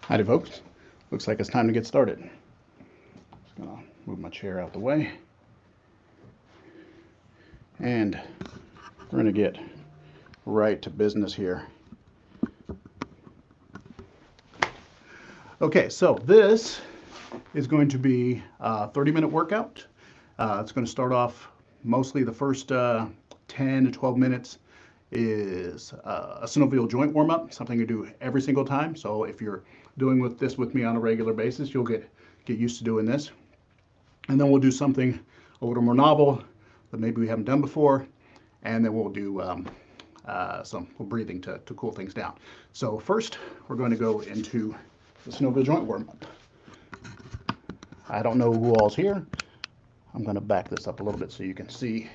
Howdy folks, looks like it's time to get started. Just gonna move my chair out the way. And we're gonna get right to business here. Okay, so this is going to be a 30-minute workout. It's going to start off mostly the first 10 to 12 minutes is a synovial joint warm-up, something you do every single time. So if you're doing this with me on a regular basis, you'll get used to doing this. And then we'll do something a little more novel that maybe we haven't done before, and then we'll do some breathing to cool things down. So first, we're going to go into the synovial joint warm-up. I don't know who all's here. I'm going to back this up a little bit so you can see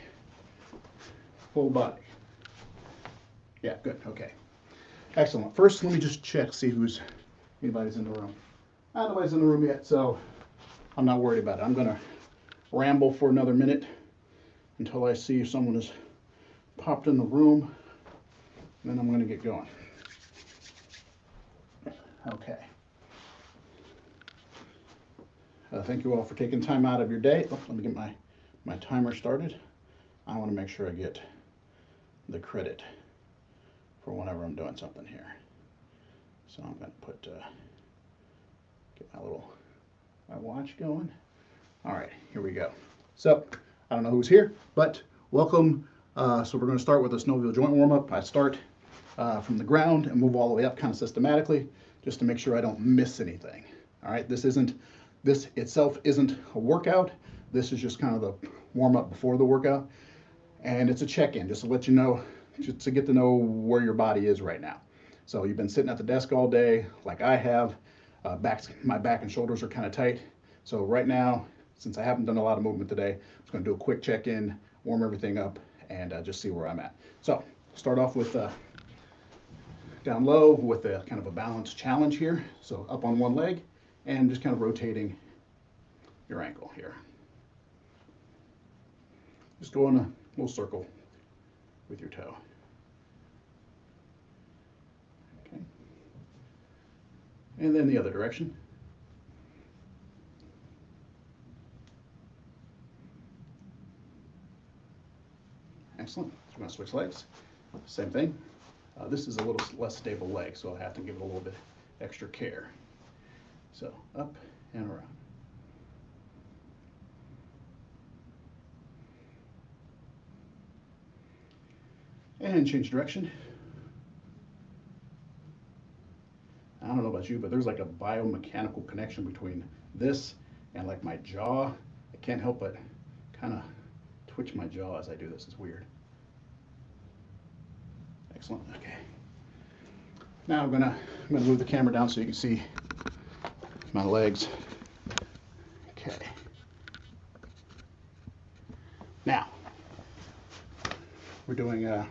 full body. Yeah, good, okay. Excellent. First, let me just check, see anybody's in the room. Nobody's in the room yet, so I'm not worried about it. I'm going to ramble for another minute until I see if someone has popped in the room, and then I'm going to get going. Okay. Thank you all for taking time out of your day. Oh, let me get my timer started. I want to make sure I get the credit for whenever I'm doing something here. So I'm going to get my watch going. All right, here we go. So I don't know who's here, but welcome. So we're going to start with a synovial joint warm-up. I start from the ground and move all the way up kind of systematically, just to make sure I don't miss anything. All right, this itself isn't a workout. This is just kind of the warm-up before the workout. And it's a check-in, just to let you know, just to get to know where your body is right now. So you've been sitting at the desk all day, like I have. My back and shoulders are kind of tight. So right now, since I haven't done a lot of movement today, I'm just going to do a quick check-in, warm everything up, and just see where I'm at. So start off with down low with a kind of a balanced challenge here. So up on one leg and just kind of rotating your ankle here. Just go in a little circle with your toe. Okay. And then the other direction. Excellent. So we're going to switch legs. Same thing. This is a little less stable leg, so I have to give it a little bit extra care. So up and around. And change direction. I don't know about you, but there's like a biomechanical connection between this and like my jaw. I can't help but kind of twitch my jaw as I do this. It's weird. Excellent. Okay. Now I'm gonna move the camera down so you can see my legs. Okay. Now we're doing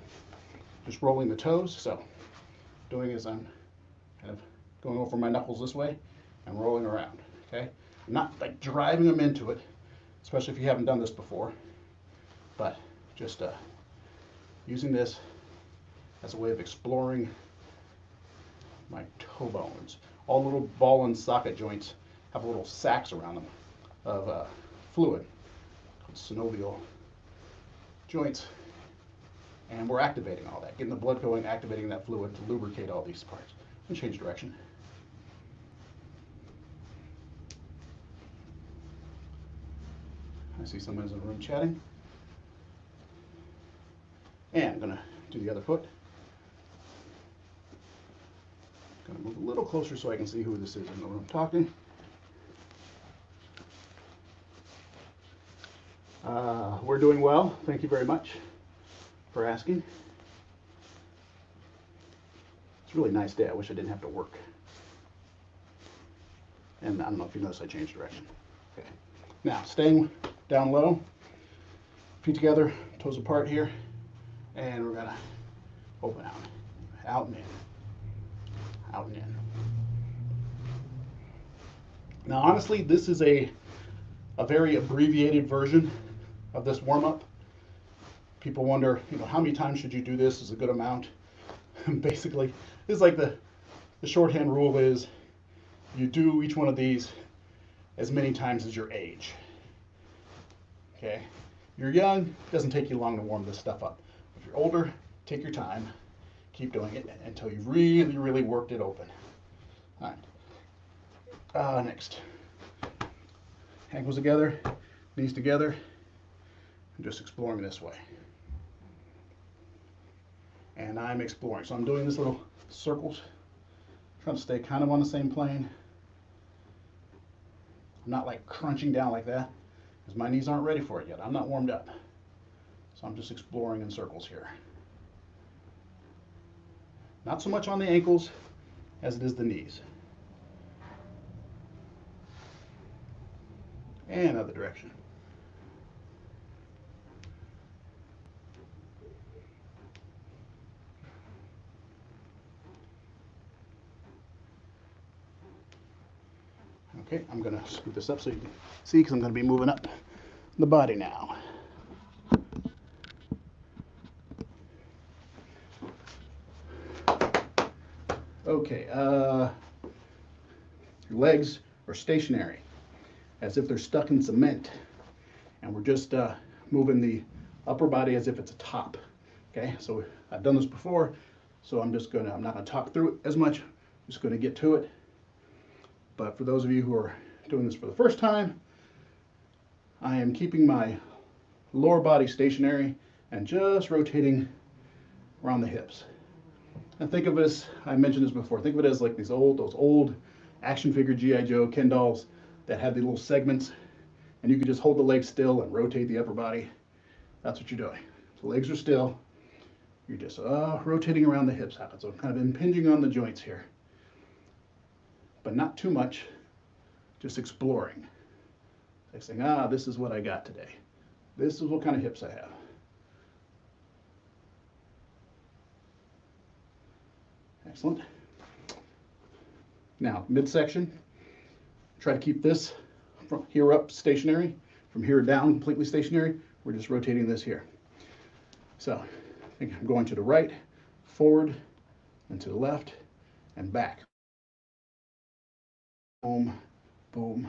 just rolling the toes. So doing is I'm kind of going over my knuckles this way and rolling around. Okay. I'm not like driving them into it, especially if you haven't done this before, but just using this as a way of exploring my toe bones. All the little ball and socket joints have little sacs around them of fluid called synovial joints, and we're activating all that, getting the blood going, activating that fluid to lubricate all these parts. And change direction. I see someone's in the room chatting. And I'm gonna do the other foot. Gonna move a little closer so I can see who this is in the room talking. We're doing well. Thank you very much for asking. It's a really nice day. I wish I didn't have to work. And I don't know if you noticed I changed direction. Okay. Now, staying down low, feet together, toes apart here, and we're gonna open out and in, out and in. Now, honestly, this is a very abbreviated version of this warm-up. People wonder, how many times should you do this is a good amount. Basically, This is like the shorthand rule is you do each one of these as many times as your age. Okay? You're young, it doesn't take you long to warm this stuff up. If you're older, take your time, keep doing it until you've really, really worked it open. All right. Next. Ankles together, knees together, and just exploring this way. And I'm exploring. So I'm doing these little circles, trying to stay kind of on the same plane. I'm not like crunching down like that because my knees aren't ready for it yet. I'm not warmed up. So I'm just exploring in circles here. Not so much on the ankles as it is the knees. And other direction. Okay, I'm going to scoot this up so you can see because I'm going to be moving up the body now. Okay, your legs are stationary as if they're stuck in cement, and we're just moving the upper body as if it's a top. Okay, so I've done this before, so I'm not going to talk through it as much. I'm just going to get to it. But for those of you who are doing this for the first time, I am keeping my lower body stationary and just rotating around the hips. And think of this, I mentioned this before, think of it as like those old action figure G.I. Joe Ken dolls that had the little segments, and you could just hold the legs still and rotate the upper body. That's what you're doing. The legs are still, you're just rotating around the hips. So kind of impinging on the joints here. But not too much, just exploring. Like saying, this is what I got today. This is what kind of hips I have. Excellent. Now, midsection, try to keep this from here up stationary, from here down completely stationary. We're just rotating this here. So, I think I'm going to the right, forward, and to the left, and back. Boom, boom,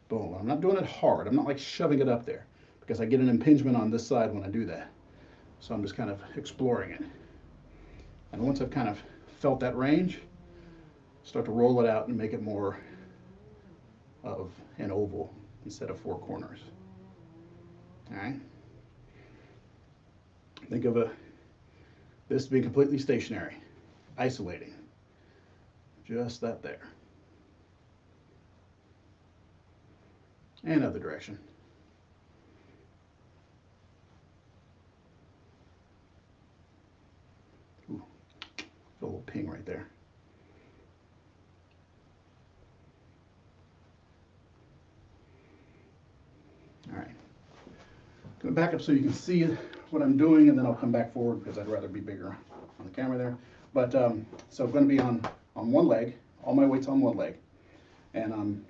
boom. I'm not doing it hard. I'm not like shoving it up there because I get an impingement on this side when I do that. So I'm just kind of exploring it. And once I've kind of felt that range, start to roll it out and make it more of an oval instead of four corners. All right. Think of this being completely stationary, isolating. Just that there. And other direction. Ooh, a little ping right there. All right. Going back up so you can see what I'm doing, and then I'll come back forward because I'd rather be bigger on the camera there. But so I'm going to be on one leg, all my weight's on one leg, and I'm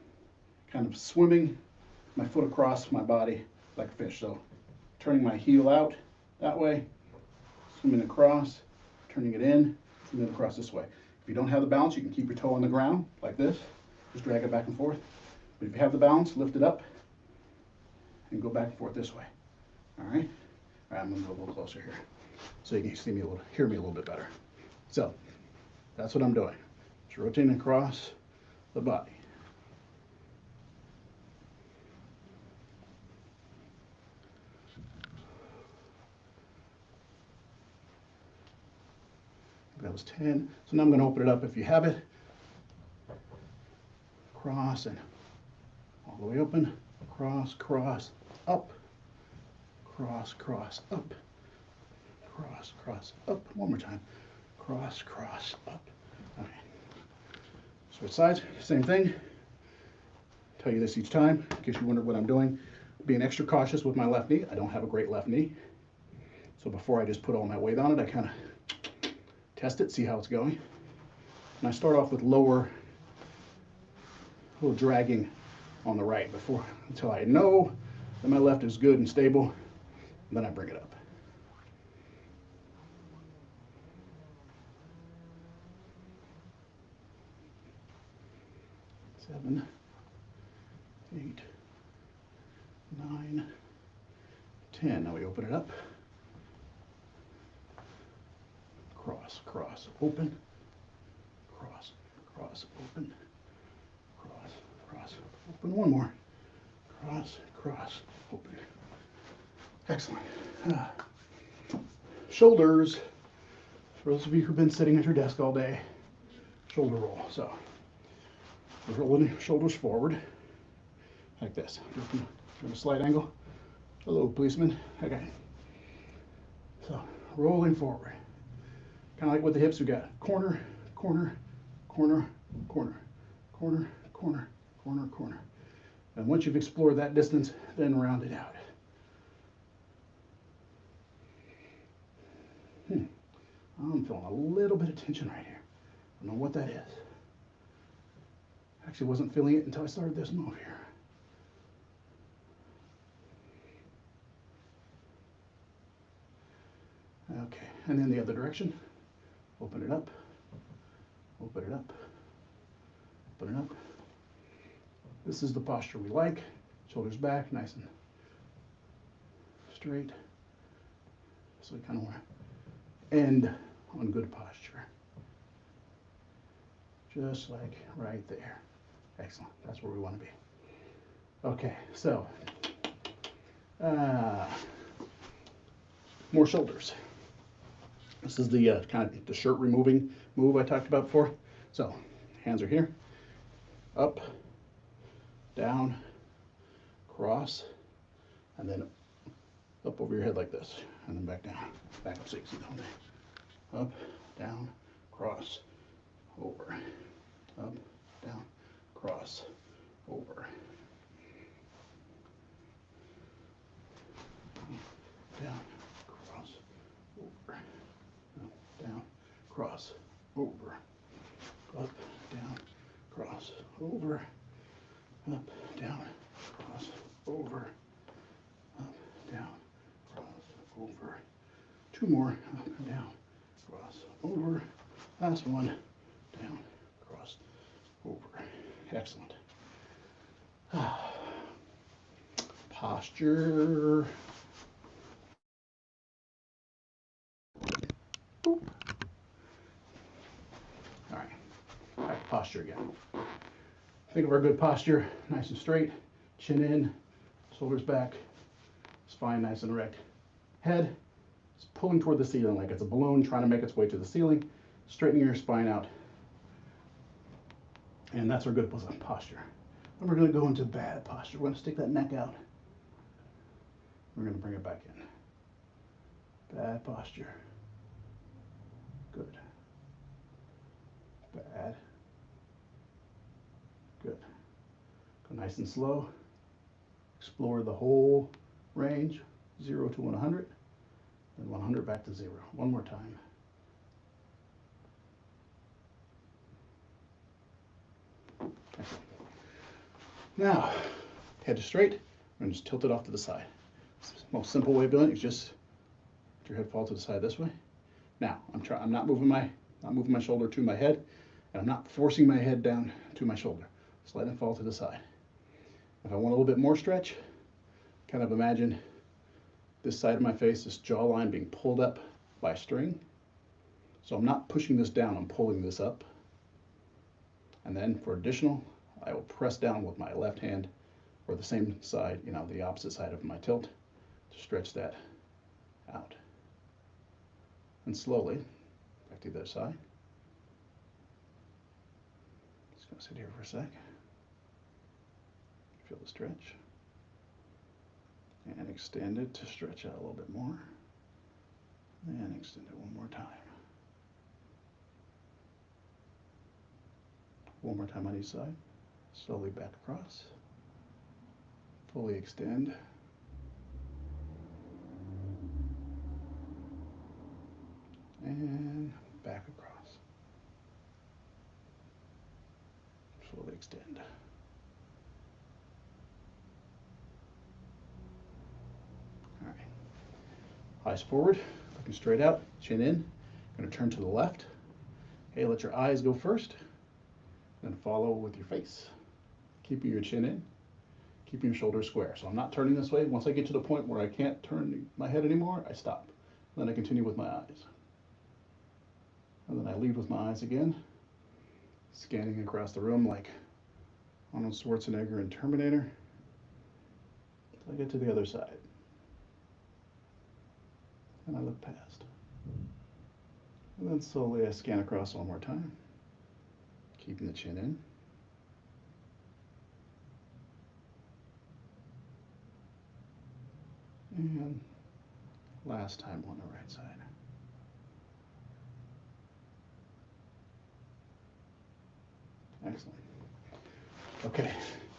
kind of swimming my foot across my body like a fish. So turning my heel out that way, swimming across, turning it in, swimming across this way. If you don't have the balance, you can keep your toe on the ground like this. Just drag it back and forth. But if you have the balance, lift it up and go back and forth this way. All right? All right, I'm going to go a little closer here so you can see me hear me a little bit better. So that's what I'm doing. Just rotating across the body. That was 10. So now I'm going to open it up if you have it. Cross and all the way open. Cross, cross, up. Cross, cross, up. Cross, cross, up. One more time. Cross, cross, up. All right. Switch sides. Same thing. Tell you this each time in case you wonder what I'm doing. Being extra cautious with my left knee. I don't have a great left knee. So before I just put all my weight on it, I kind of test it, see how it's going. And I start off with lower, a little dragging on the right until I know that my left is good and stable, and then I bring it up. 7, 8, 9, 10. Now we open it up. Cross, cross, open. Cross, cross, open. Cross, cross, open. One more. Cross, cross, open. Excellent. Shoulders. For those of you who've been sitting at your desk all day, shoulder roll. So we're rolling shoulders forward like this. From a slight angle. Hello, policeman. Okay. So rolling forward. Kind of like with the hips, we got corner, corner, corner, corner, corner, corner, corner, corner. And once you've explored that distance, then round it out. I'm feeling a little bit of tension right here. I don't know what that is. Actually wasn't feeling it until I started this move here. Okay, and then the other direction. Open it up, open it up, open it up. This is the posture we like. Shoulders back, nice and straight. So we kind of want to end on good posture. Just like right there. Excellent, that's where we want to be. Okay, so more shoulders. This is the kind of the shirt removing move I talked about before. So hands are here, up, down, cross, and then up over your head like this, and then back down, back up so you can see the whole thing. Up, down, cross, over, up, down, cross, over. Down, cross, over, up, down, cross, over, up, down, cross, over, up, down, cross, over, up, down, cross, over. Two more, up and down, cross, over. Last one, down, cross, over. Excellent. Posture. Boop. All right, back to posture again. Think of our good posture, nice and straight, chin in, shoulders back, spine nice and erect. Head is pulling toward the ceiling like it's a balloon trying to make its way to the ceiling, straightening your spine out. And that's our good posture. And we're going to go into bad posture. We're going to stick that neck out. We're going to bring it back in. Bad posture. Good. Bad. Good. Go nice and slow. Explore the whole range, 0 to 100, then 100 back to 0. One more time. Excellent. Now, head is straight, and just tilt it off to the side. Most simple way of doing it is just let your head fall to the side this way. Now, I'm not moving my shoulder to my head, and I'm not forcing my head down to my shoulder. Just letting it fall to the side. If I want a little bit more stretch, kind of imagine this side of my face, this jawline being pulled up by a string. So I'm not pushing this down, I'm pulling this up. And then for additional, I will press down with my left hand, or the same side, the opposite side of my tilt, to stretch that out. And slowly, back to the other side. Just gonna sit here for a sec. Feel the stretch. And extend it to stretch out a little bit more. And extend it one more time. One more time on each side. Slowly back across. Fully extend. And back across. Slowly extend. All right. Eyes forward, looking straight out, chin in. Going to turn to the left. Okay, let your eyes go first. Then follow with your face. keeping your chin in, keeping your shoulders square. So I'm not turning this way. Once I get to the point where I can't turn my head anymore, I stop. Then I continue with my eyes. And then I lead with my eyes again, scanning across the room like Arnold Schwarzenegger in Terminator, until I get to the other side. And I look past. And then slowly I scan across one more time, keeping the chin in. And last time on the right side. Excellent. Okay,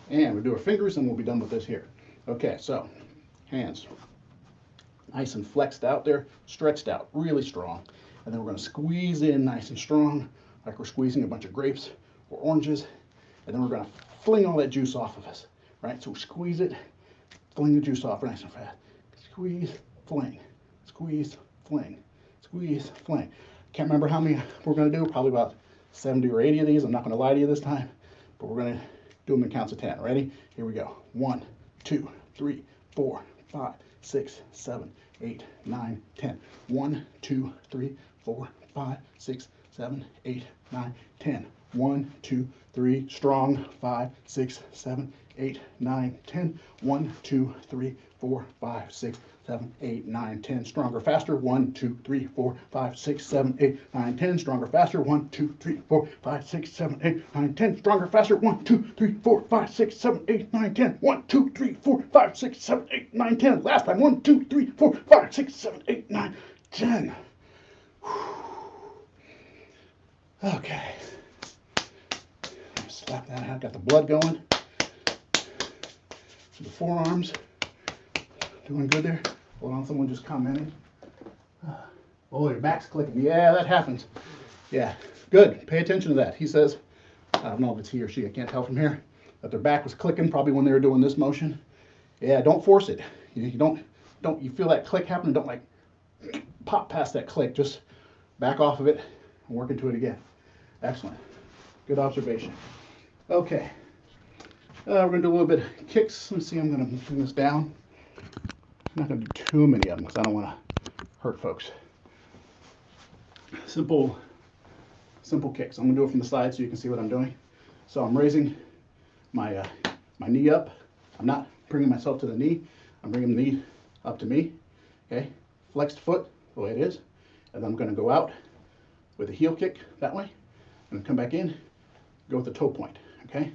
and we'll do our fingers and we'll be done with this here. Okay, so hands nice and flexed out there, stretched out, really strong. And then we're going to squeeze in nice and strong, like we're squeezing a bunch of grapes or oranges. And then we're going to fling all that juice off of us, right? So squeeze it, fling the juice off nice and fast. Squeeze, fling, squeeze, fling, squeeze, fling. Can't remember how many we're going to do, probably about 70 or 80 of these. I'm not going to lie to you this time, but we're going to do them in counts of 10. Ready? Here we go. 1, 2, 3, 4, 5, 6, 7, 8, 9, 10. 1, 2, 3, 4, 5, 6, 7, 8, 9, 10. 1, 2, 3, strong. 5, 6, 7, 8, 9, 10. 1, 2, 3, 4, 5, 6, 7, 8, 9, 10. Stronger, faster. 1, 2, 3, 4, 5, 6, 7, 8, 9, 10. Stronger, faster. 1, 2, 3, 4, 5, 6, 7, 8, 9, 10. Stronger, faster. 1, 2, 3, 4, 5, 6, 7, 8, 9, 10. 1, 2, 3, 4, 5, 6, 7, 8, 9, 10. Last time. 1, 2, 3, 4, 5, 6, 7, 8, 9, 10. Okay. Slap that out. Got the blood going. So the forearms. Doing good there. Hold on, someone just commented. Oh, your back's clicking. Yeah, that happens. Yeah, good. Pay attention to that. He says, I don't know if it's he or she, I can't tell from here, that their back was clicking probably when they were doing this motion. Yeah, don't force it. You don't, you feel that click happening, don't like pop past that click. Just back off of it and work into it again. Excellent. Good observation. Okay. We're going to do a little bit of kicks. Let's see, I'm going to bring this down. I'm not going to do too many of them because I don't want to hurt folks. Simple kicks. I'm going to do it from the side so you can see what I'm doing. So I'm raising my my knee up. I'm not bringing myself to the knee. I'm bringing the knee up to me. Okay, flexed foot the way it is, and then I'm going to go out with a heel kick that way, and come back in, go with the toe point. Okay,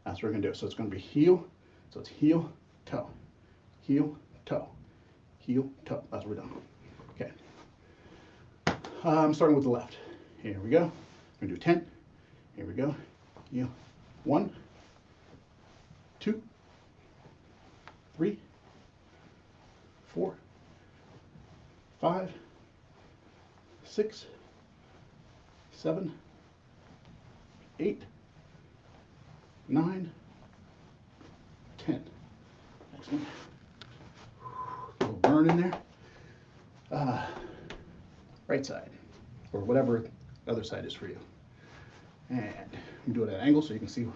that's what we're going to do. So it's going to be heel. So it's heel, toe, heel, toe, heel, toe. That's what we're doing. Okay. I'm starting with the left. Here we go. We're going to do 10. Here we go. Heel. 1, 2, 3, 4, 5, 6, 7, 8, 9, 10. Excellent. A little burn in there. Right side, or whatever the other side is for you. And I'm doing it at an angle so you can see what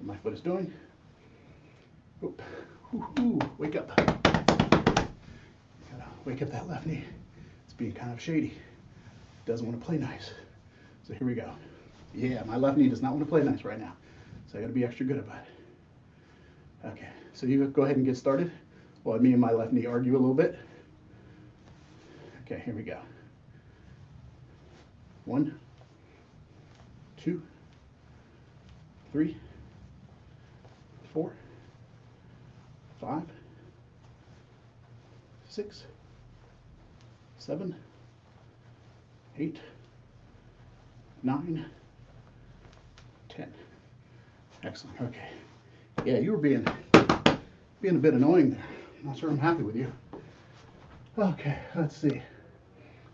my foot is doing. Oop. Ooh, wake up. Gotta wake up that left knee. It's being kind of shady. Doesn't want to play nice. So here we go. Yeah, my left knee does not want to play nice right now. So I gotta be extra good about it. Okay, so you go ahead and get started while me and my left knee argue a little bit. Okay, here we go. 1, 2, 3, 4, 5, 6, 7, 8, 9, 10. Excellent. Okay. Yeah, you were being a bit annoying there. I'm not sure I'm happy with you. Okay, let's see.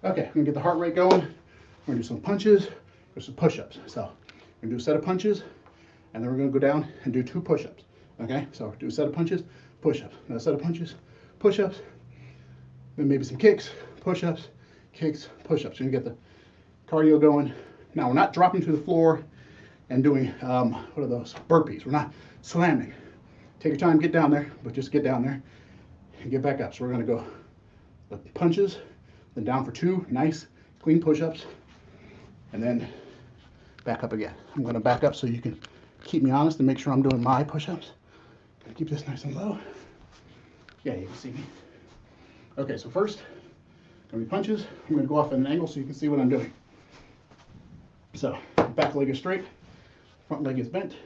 Okay, I'm gonna get the heart rate going. We're gonna do some punches or some push-ups. So we're gonna do a set of punches, and then we're gonna go down and do 2 push-ups. Okay, so do a set of punches, push-ups, then a set of punches, push-ups, then maybe some kicks, push-ups, kicks, push-ups. You're gonna get the cardio going. Now we're not dropping to the floor and doing, what are those? Burpees. We're not slamming. Take your time, get down there, but just get down there and get back up. So we're gonna go the punches, then down for 2 nice, clean push-ups, and then back up again. I'm gonna back up so you can keep me honest and make sure I'm doing my push-ups. Gonna keep this nice and low. Yeah, you can see me. Okay, so first, gonna be punches. I'm gonna go off at an angle so you can see what I'm doing. So, back leg is straight, front leg is bent.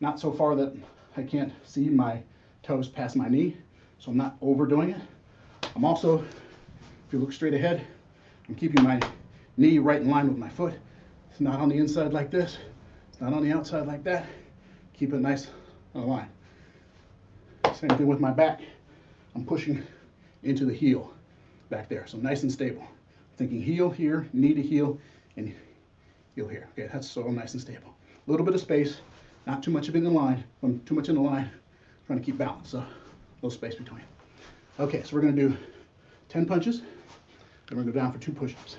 Not so far that I can't see my toes past my knee, so I'm not overdoing it. I'm also, if you look straight ahead, I'm keeping my knee right in line with my foot. It's not on the inside like this. It's not on the outside like that. Keep it nice on the line. Same thing with my back. I'm pushing into the heel back there, so nice and stable. Thinking heel here, knee to heel, and heel here. Okay, that's so nice and stable. A little bit of space, not too much of it in the line. When too much in the line, trying to keep balance, so a little space between. Okay, so we're gonna do 10 punches, then we're gonna go down for 2 push-ups.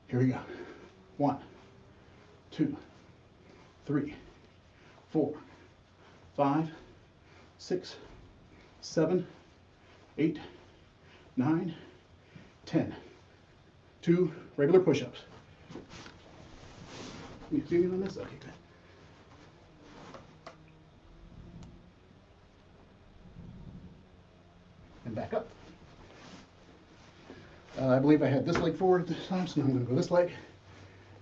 Here we go. 1, 2, 3, 4, 5, 6, 7, 8, 9, 10. 2 regular push-ups. You see me on this? Okay, good. And back up. I believe I had this leg forward at this time, so now I'm going to go this leg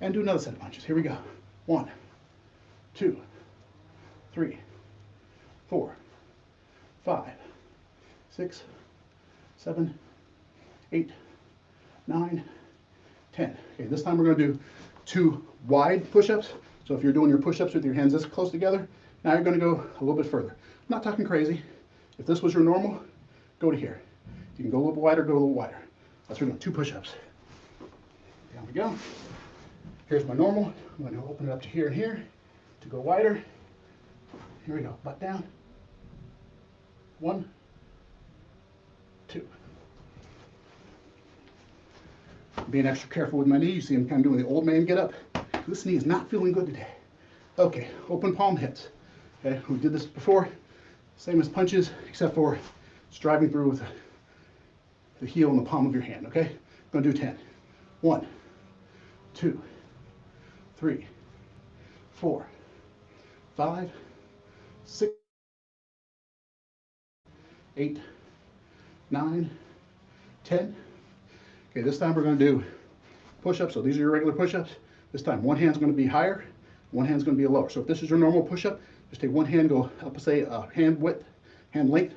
and do another set of punches. Here we go. 1, 2, 3, 4, 5, 6, 7, 8, 9, 10. Okay, this time we're going to do 2 wide push-ups. So if you're doing your push-ups with your hands this close together, now you're going to go a little bit further. I'm not talking crazy. If this was your normal, go to here. You can go a little bit wider, go a little wider. That's what we're doing, 2 push-ups. Down we go. Here's my normal. I'm going to open it up to here and here to go wider. Here we go, butt down. 1, 2. Being extra careful with my knee. You see I'm kind of doing the old man get up. This knee is not feeling good today. Okay, open palm hits. Okay, we did this before. Same as punches, except for striving through with the heel in the palm of your hand, okay? I'm gonna do 10. 1, 2, 3, 4, 5, 6, 8, 9, 10. Okay, this time we're gonna do push-ups. So these are your regular push-ups. This time one hand's gonna be higher, one hand's gonna be lower. So if this is your normal push-up, just take one hand, go up, say, hand width, hand length,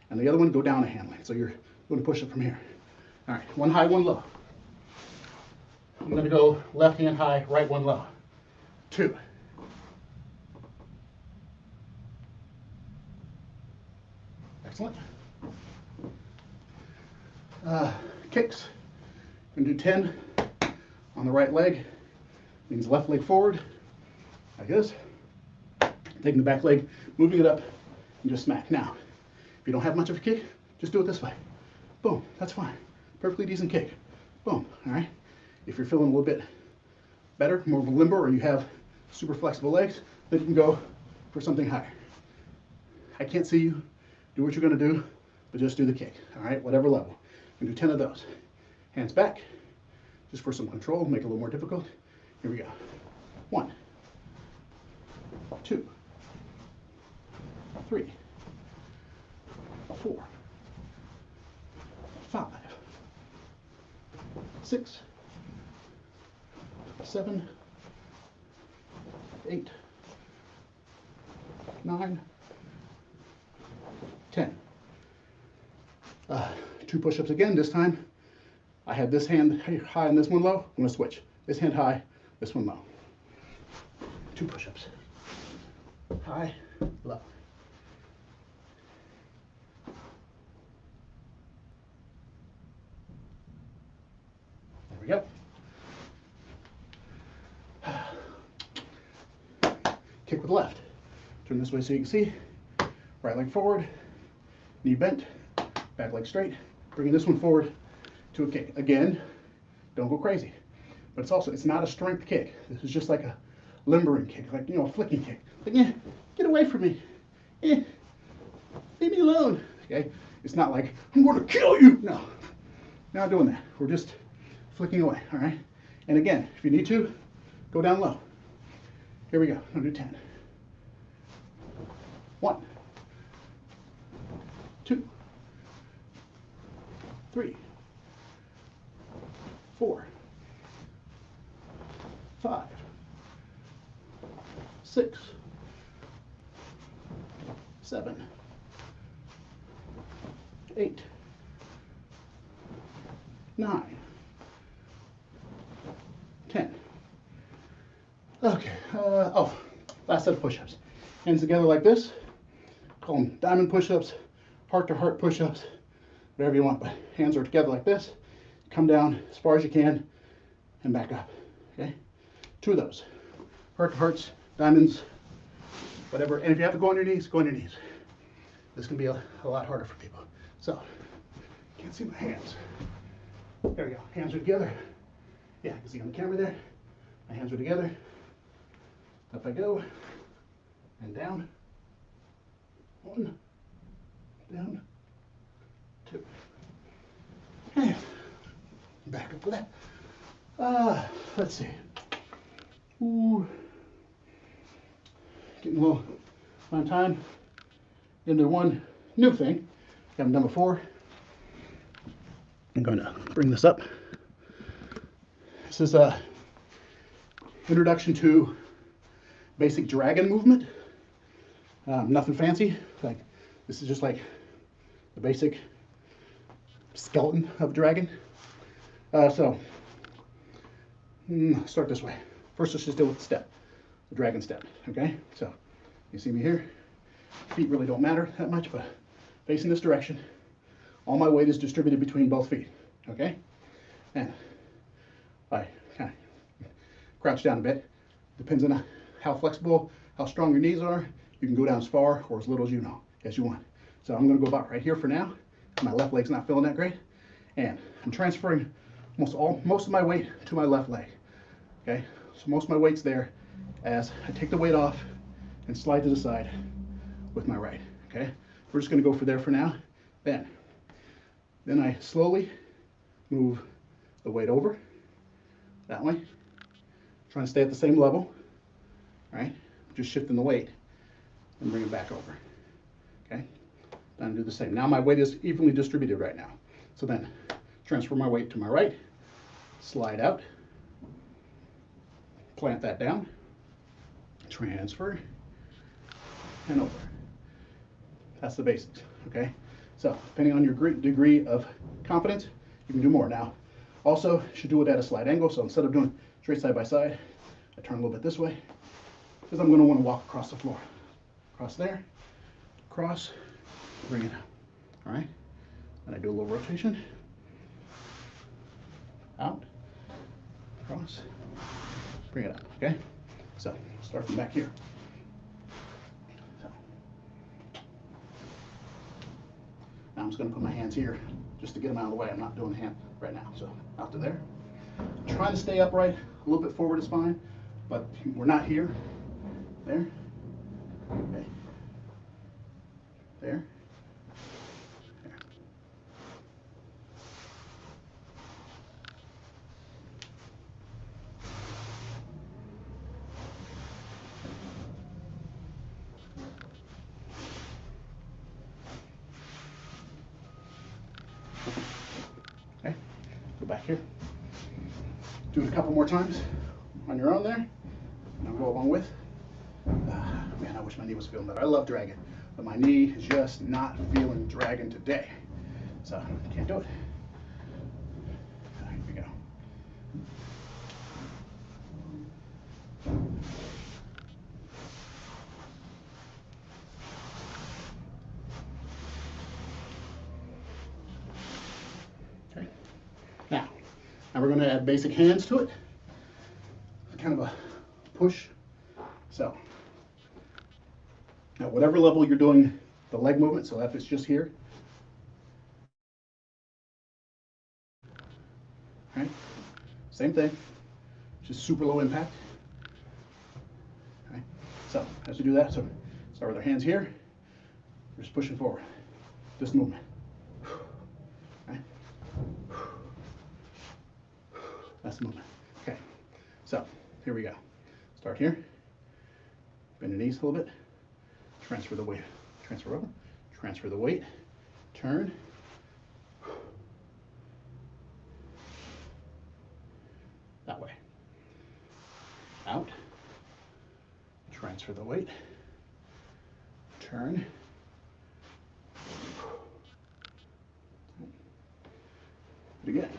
and the other one go down a hand length. So you're going to push it from here. All right, one high, one low. I'm going to go left hand high, right one low. 2. Excellent. Kicks. I'm going to do 10 on the right leg. Means left leg forward, like this. Taking the back leg, moving it up, and just smack. Now, if you don't have much of a kick, just do it this way. Boom, that's fine. Perfectly decent kick. Boom, all right? If you're feeling a little bit better, more limber, or you have super flexible legs, then you can go for something higher. I can't see you. Do what you're gonna do, but just do the kick, all right? Whatever level. I'm gonna do 10 of those. Hands back, just for some control, make it a little more difficult. Here we go. 1, 2, 3, 4, 5, 6, 7, 8, 9, 10. 2 push-ups again. This time I had this hand high and this one low. I'm going to switch. This hand high, this one low. 2 push-ups. High, low. There we go. Kick with the left. Turn this way so you can see. Right leg forward, knee bent, back leg straight. Bringing this one forward to a kick. Again, don't go crazy. But it's not a strength kick. This is just like limbering kick, like, you know, a flicking kick. Like, yeah, get away from me. Eh, leave me alone. Okay? It's not like, I'm going to kill you. No, not doing that. We're just flicking away, all right? And again, if you need to, go down low. Here we go. I'll do 10. 1, 2, 3, 4, 5, 6, 7, 8, 9, 10. Okay, last set of push-ups. Hands together like this. Call them diamond push-ups, heart-to-heart push-ups, whatever you want, but hands are together like this. Come down as far as you can and back up, okay? 2 of those. Heart-to-hearts, diamonds, whatever. And if you have to go on your knees, go on your knees. This can be a lot harder for people. So, can't see my hands. There we go. Hands are together. Yeah, you can see on the camera there. My hands are together. Up I go. And down. 1. Down. 2. And back up with that. Let's see. Ooh. Getting a little on time into one new thing I haven't done before. I'm going to bring this up. This is a introduction to basic dragon movement. Nothing fancy. Like, this is just like the basic skeleton of a dragon. So start this way. First, let's just deal with the step, the dragon step. Okay. So you see me here. Feet really don't matter that much, but facing this direction, all my weight is distributed between both feet. Okay. And I kind of crouch down a bit. Depends on how flexible, how strong your knees are. You can go down as far or as little as you want. So I'm going to go about right here for now. My left leg's not feeling that great, and I'm transferring most of my weight to my left leg. Okay, so most of my weight's there as I take the weight off and slide to the side with my right. Okay, we're just going to go for there for now. Then I slowly move the weight over that way, trying to stay at the same level. Right, just shifting the weight and bring it back over. Okay, then do the same. Now my weight is evenly distributed right now. So then transfer my weight to my right, slide out, plant that down, transfer, and over. That's the basics, okay? So depending on your degree of confidence, you can do more. Now, also, you should do it at a slight angle. So instead of doing straight side by side, I turn a little bit this way, because I'm going to want to walk across the floor. Across there, cross, bring it out. All right? And I do a little rotation. Out, cross, bring it up. Okay? So start from back here. So. Now I'm just going to put my hands here just to get them out of the way. I'm not doing hand right now. So out to there. I'm trying to stay upright, a little bit forward is fine, but we're not here. There. Okay. There. There. Okay. Go back here. Do it a couple more times on your own there, and I'll go along with. Man, I wish my knee was feeling better. I love dragon, but my knee is just not feeling dragon today. So I can't do it. Here we go. Okay. Now we're going to add basic hands to it. Kind of a push. So at whatever level you're doing the leg movement, so if it's just here, right? Same thing, just super low impact. So as we do that, so start with our hands here. We're just pushing forward. This movement. Okay. That's the movement. Okay. So here we go. Start here. Bend your knees a little bit. Transfer the weight. Transfer over. Transfer the weight. Turn. That way. Out. Transfer the weight. Turn. Do it again.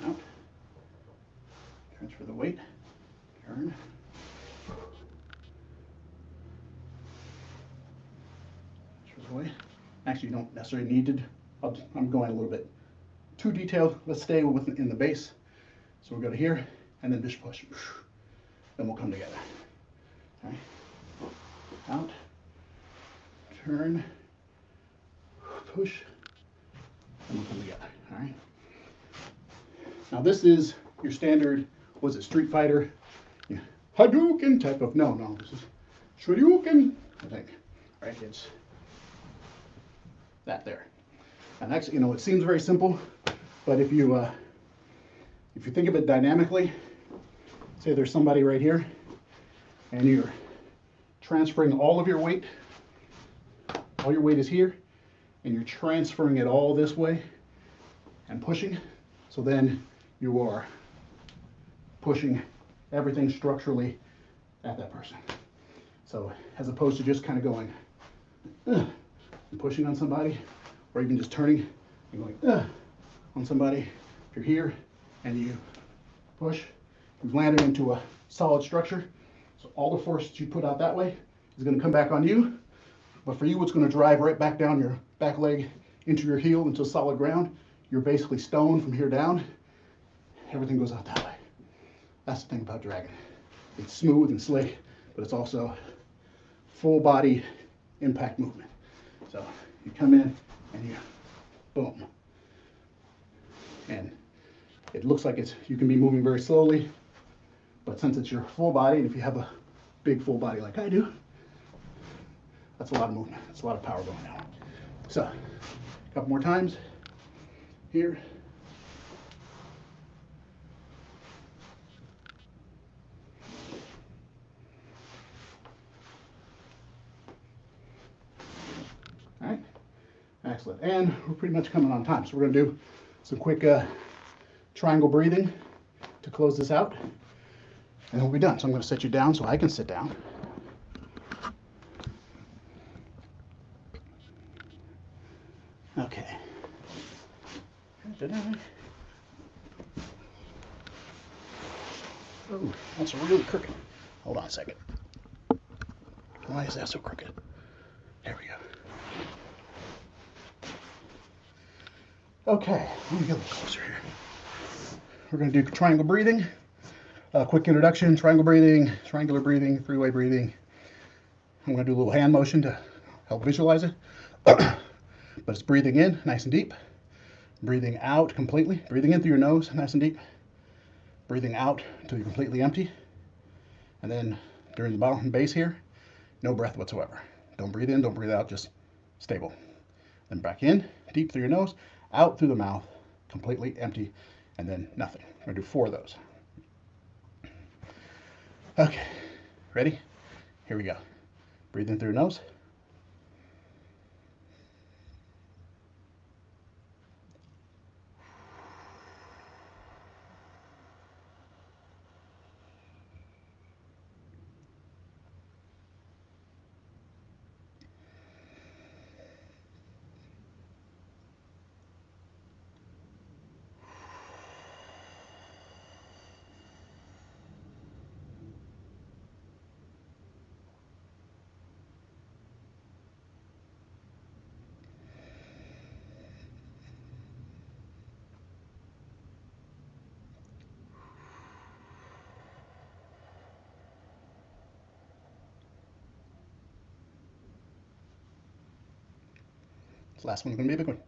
Out. Transfer the weight. Turn. Transfer the weight. Actually, you don't necessarily need to. I'm going a little bit too detailed. Let's stay within the base. So we'll go to here and then just push. Then we'll come together. Okay. Out. Turn. Push. And we'll come together. All right. Now this is your standard, was it Street Fighter? Yeah. Hadouken type of, no, this is Shoryuken, I think. All right, it's that there. And actually, it seems very simple, but if you think of it dynamically, say there's somebody right here, and you're transferring all of your weight, all your weight is here, and you're transferring it all this way and pushing, so then you are pushing everything structurally at that person. So as opposed to just kind of going and pushing on somebody, or even just turning and going on somebody, if you're here and you push, you've landed into a solid structure. So all the force that you put out that way is going to come back on you. But for you, it's going to drive right back down your back leg into your heel into solid ground. You're basically stone from here down. Everything goes out that way. That's the thing about dragon. It's smooth and slick, but it's also full body impact movement. So you come in and you boom. And it looks like you can be moving very slowly, but since it's your full body, and if you have a big full body like I do, that's a lot of movement. That's a lot of power going out. So a couple more times here. All right, excellent. And we're pretty much coming on time. So we're gonna do some quick triangle breathing to close this out, and then we'll be done. So I'm gonna set you down so I can sit down. Okay. Oh, that's really crooked. Hold on a second. Why is that so crooked? There we go. Okay, let me get a little closer here. We're going to do triangle breathing. Quick introduction, triangle breathing, triangular breathing, three-way breathing. I'm going to do a little hand motion to help visualize it. But it's breathing in, nice and deep. Breathing out completely. Breathing in through your nose, nice and deep. Breathing out until you're completely empty. And then during the bottom base here, no breath whatsoever. Don't breathe in, don't breathe out, just stable. Then back in, deep through your nose, out through the mouth, completely empty, and then nothing. I'm gonna do 4 of those. Okay, ready? Here we go. Breathe in through your nose. This last one's gonna be a big one.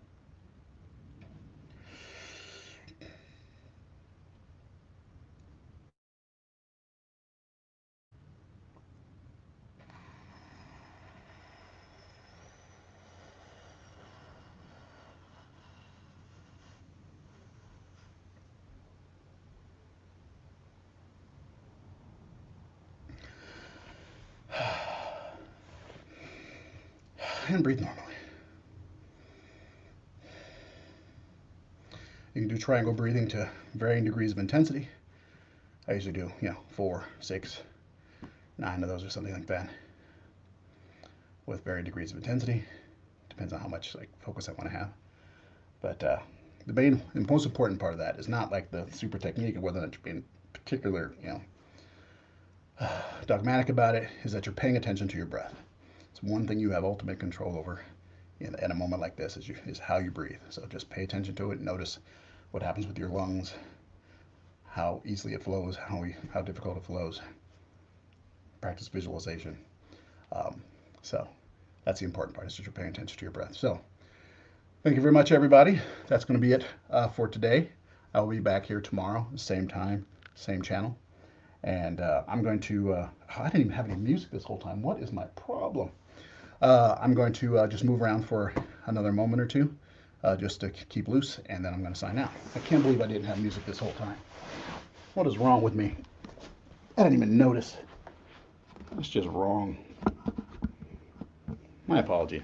and breathe normally. You can do triangle breathing to varying degrees of intensity. I usually do, 4, 6, 9 of those or something like that with varying degrees of intensity. Depends on how much focus I want to have. But the main and most important part of that is not like the super technique and whether or not you're being particular, dogmatic about it, is that you're paying attention to your breath. It's one thing you have ultimate control over in a moment like this is how you breathe. So just pay attention to it. Notice what happens with your lungs, how easily it flows, how difficult it flows. Practice visualization. So that's the important part, is that you're paying attention to your breath. So thank you very much, everybody. That's going to be it for today. I will be back here tomorrow, same time, same channel. And I'm going to, I didn't even have any music this whole time. What is my problem? I'm going to just move around for another moment or two, just to keep loose, and then I'm going to sign out. I can't believe I didn't have music this whole time. What is wrong with me? I didn't even notice. That's just wrong. My apology.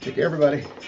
Take care, everybody.